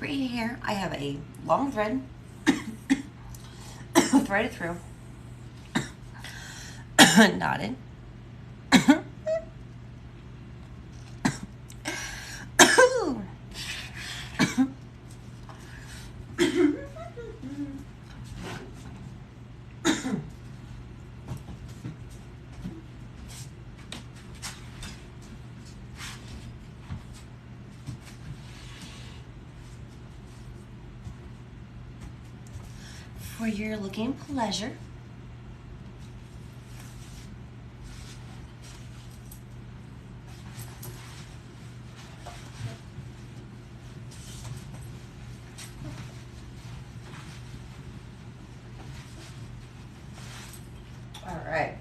right here I have a long thread threaded through, knotted. For your looking pleasure. All right.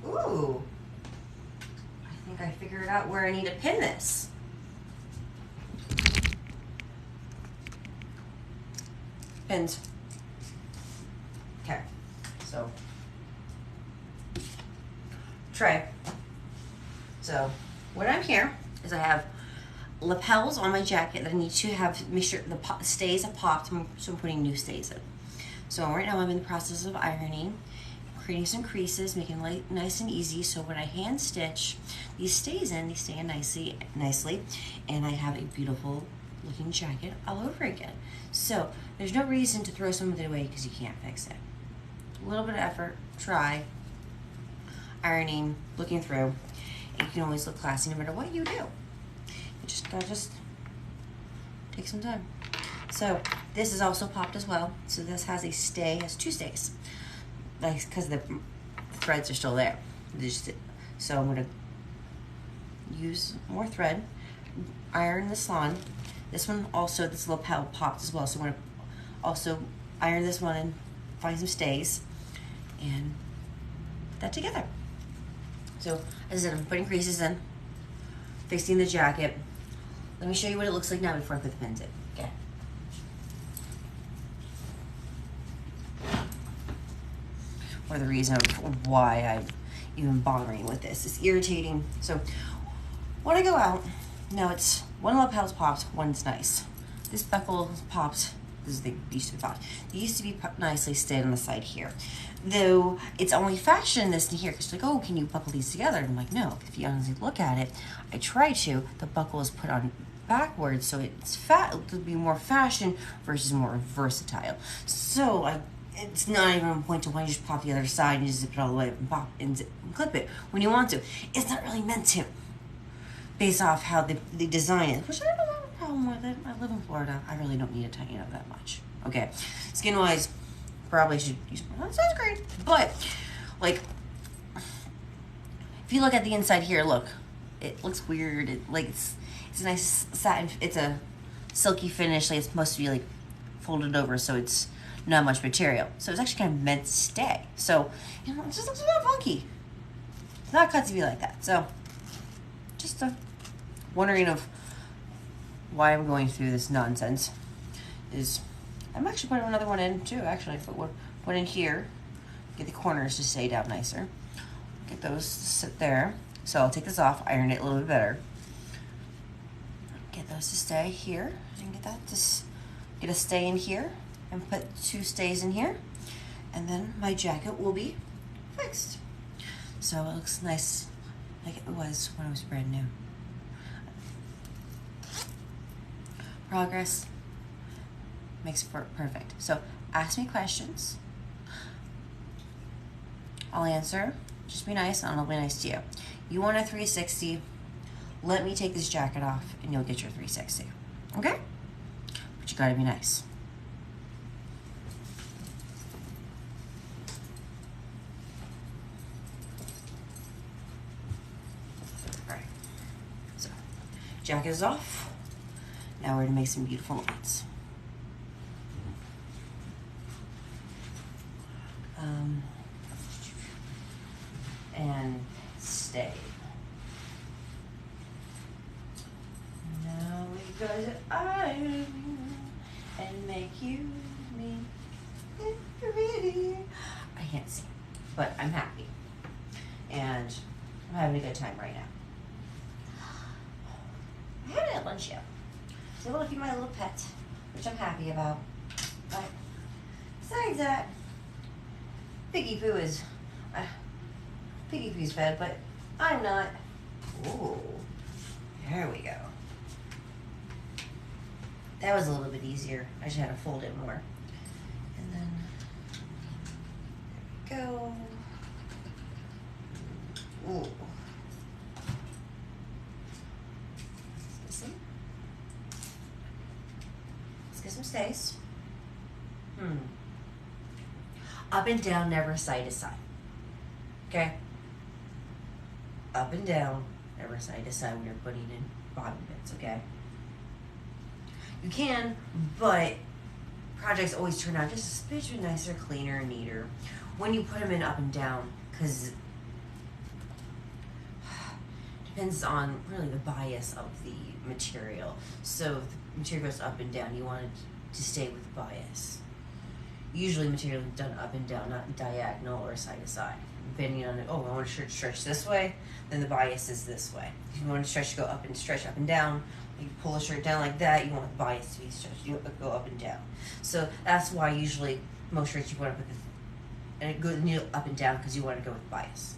Ooh, I think I figured out where I need to pin this. Pins. Okay, so tray. So what I'm here is I have lapels on my jacket that I need to have, make sure the stays have popped, so I'm putting new stays in. So right now I'm in the process of ironing, creating some creases, making it nice and easy, so when I hand stitch these stays in, they stay in nicely, and I have a beautiful looking jacket all over again. So there's no reason to throw some of it away because you can't fix it. A little bit of effort, try, ironing, looking through, and you can always look classy no matter what you do. You just gotta take some time. So this is also popped as well. So this has a stay, has two stays, like because the threads are still there. So I'm gonna use more thread, iron this on. This one also, this lapel popped as well. So I'm gonna also iron this one and find some stays and put that together. So as I said, I'm putting creases in, fixing the jacket. Let me show you what it looks like now before I put the pins in. Okay. Or the reason of why I'm even bothering with this. It's irritating. So when I go out, now it's one lapel's popped, one's nice. This buckle popped. This is the used to be popped. They used to be nicely stayed on the side here. Though it's only fashion this in here, because like, oh, can you buckle these together? And I'm like, no, if you honestly look at it, I try to. The buckle is put on backwards, so it's to be more fashion versus more versatile. So it's not even a point to when you just pop the other side and just zip it all the way and pop and clip it when you want to. It's not really meant to, based off how they design it, which I don't have a problem with it. I live in Florida. I really don't need to tighten it up that much. Okay, skin-wise, probably should use more sunscreen. But, like, if you look at the inside here, look, it looks weird. It's a nice satin. It's a silky finish. Like, it's supposed to be like folded over, so it's not much material. So it's actually kind of meant to stay. So, you know, it just looks a little funky. It's not cut to be like that. So, just wondering of why I'm going through this nonsense is I'm actually putting another one in too. Actually, put one in here, get the corners to stay down nicer. Get those to sit there. So I'll take this off, iron it a little bit better. Get those to stay here, and get that to get a stay in here, and put two stays in here, and then my jacket will be fixed. So it looks nice, like it was when it was brand new. Progress makes perfect. So ask me questions. I'll answer. Just be nice, and I'll be nice to you. You want a 360? Let me take this jacket off, and you'll get your 360. Okay? But you gotta be nice. All right. So, jacket is off. Now we're gonna make some beautiful lines. And stay. Now we go to iron and make you me pretty. I can't sing, but I'm happy. And I'm having a good time right now. I haven't had lunch yet. I was able to feed my little pet, which I'm happy about. But besides that, Piggy Poo is Piggy Poo's fed, but I'm not. Ooh, there we go. That was a little bit easier. I just had to fold it more. And then there we go. Ooh. Let's get some stays. Up and down, never side to side. Okay? Up and down, never side to side when you're putting in bottom bits, okay? You can, but projects always turn out just a smidge nicer, cleaner, and neater when you put them in up and down, because it depends on really the bias of the material. So if the material goes up and down, you want it to stay with the bias. Usually material is done up and down, not diagonal or side to side. Depending on, oh, I want a shirt to stretch this way, then the bias is this way. If you want a stretch to go up and stretch up and down, you pull a shirt down like that, you want the bias to be stretched, you go up and down. So that's why usually most shirts you want to put and go the needle up and down because you want to go with bias.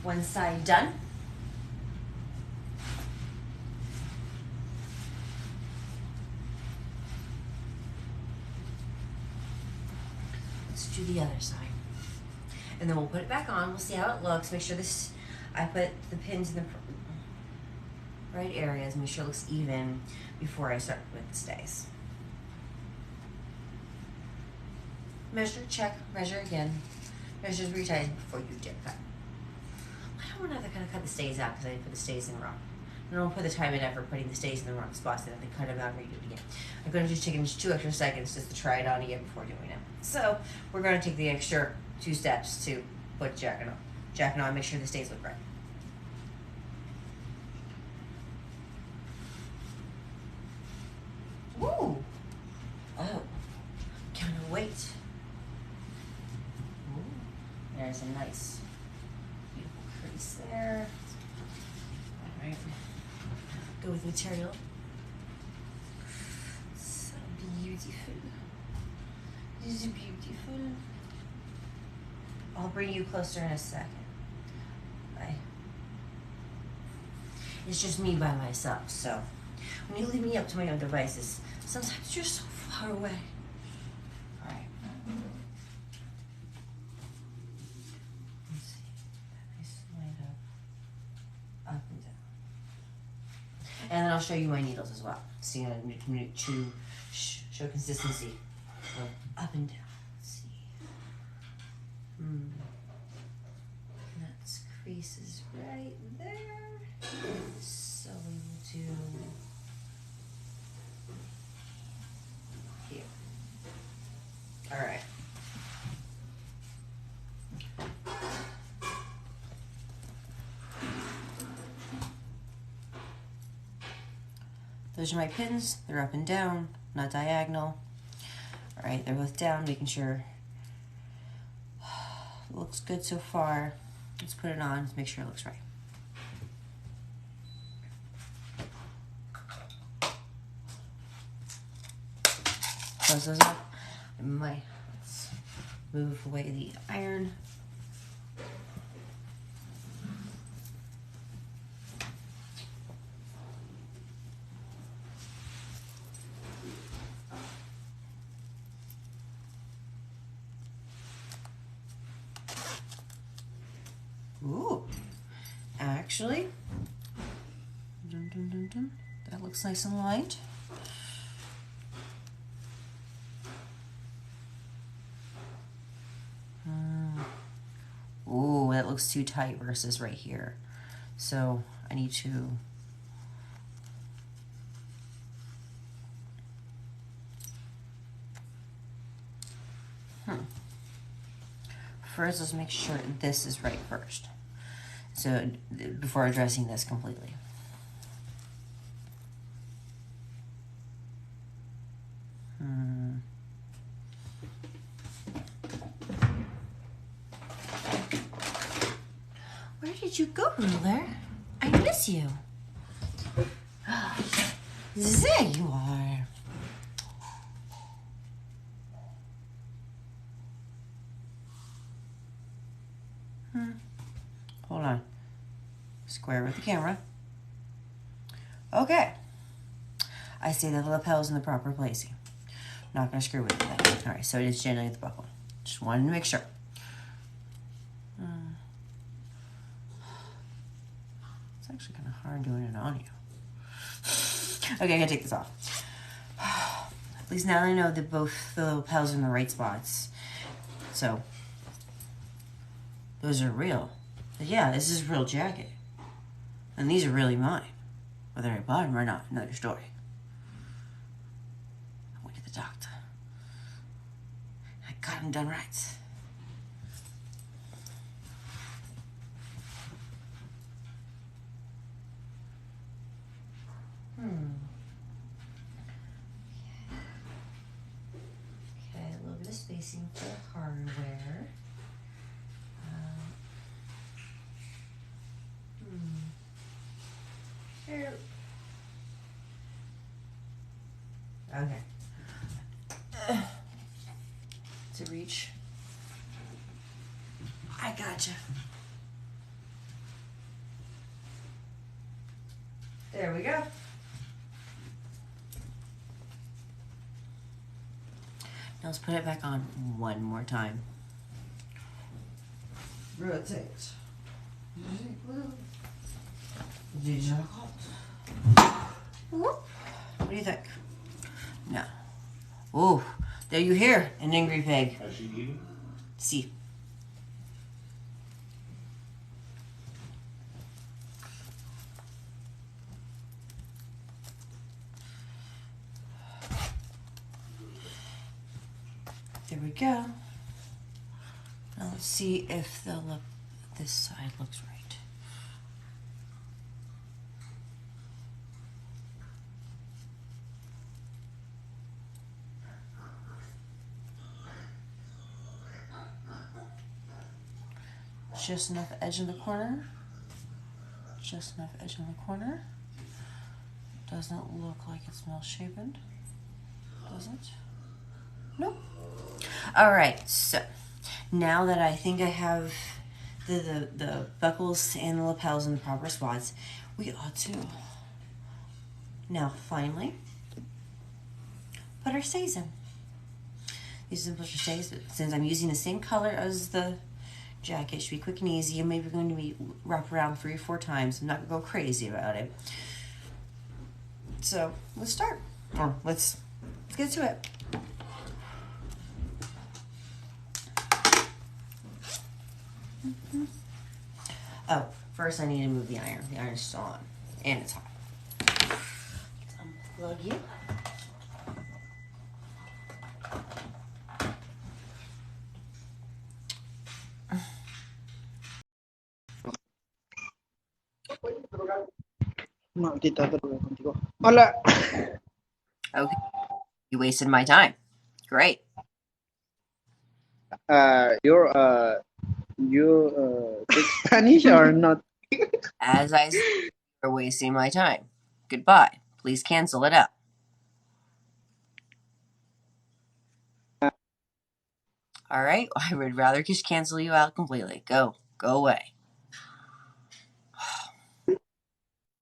One side done. Let's do the other side. And then we'll put it back on. We'll see how it looks. Make sure this, I put the pins in the right areas. Make sure it looks even before I start with the stays. Measure, check, measure again. Measure 3 times before you dip cut. I don't want to kind of cut the stays out because I didn't put the stays in wrong. I don't put the time and effort putting the stays in the wrong spots and then cut them out and redo it again. I'm going to just take 2 extra seconds just to try it on again before doing it. So we're going to take the extra 2 steps to put jacking on. Jacking on, make sure the stays look right. Woo! Oh, can't wait. Ooh, there's a nice there. All right. Go with material. So beautiful. This is beautiful. I'll bring you closer in a second. Bye. It's just me by myself, so when you leave me up to my own devices, sometimes you're so far away. All right. And then I'll show you my needles as well. So you know, to show consistency of up and down. Let's see. That crease is right there. So we will do here. All right. Those are my pins. They're up and down, not diagonal. All right, they're both down, making sure it looks good so far. Let's put it on to make sure it looks right. Close those up. Let's move away the iron. actually, that looks nice and light. Ooh, that looks too tight versus right here. So I need to first, let's make sure this is right first. So before addressing this completely. Where did you go, ruler? I miss you. There you are. Hold on. Square with the camera. Okay. I see the lapels in the proper placing. Not going to screw with it. Alright, so it is gently at the buckle. Just wanted to make sure. It's actually kind of hard doing it on you. Okay, I gotta take this off. At least now I know that both the lapels are in the right spots. So, those are real. But yeah, this is a real jacket. And these are really mine. Whether I bought them or not, another story. I went to the doctor. I got them done right. Okay, a little bit of spacing for hardware. Here. Okay. To reach. I gotcha. There we go. Now let's put it back on one more time. Rotate. What do you think? No. Oh, there you hear an angry pig. Has she eaten? See. There we go. Now let's see if this side looks right. Just enough edge in the corner. Just enough edge in the corner. Doesn't look like it's well-shapen. Does it? Nope. Alright, so now that I think I have the buckles and the lapels in the proper spots, we ought to now finally put our stays in. These are the stays, but since I'm using the same color as the jacket, it should be quick and easy. I'm maybe going to be wrap around 3 or 4 times. I'm not going to go crazy about it. So let's start. Or let's get to it. Oh, first I need to move the iron. The iron's still on, and it's hot. Unplug you. No, ahorita te lo veo contigo. Hola. Okay, you wasted my time. Great. You speak Spanish or not? As I said, you're wasting my time. Goodbye. Please cancel it out. All right, I would rather just cancel you out completely. Go away.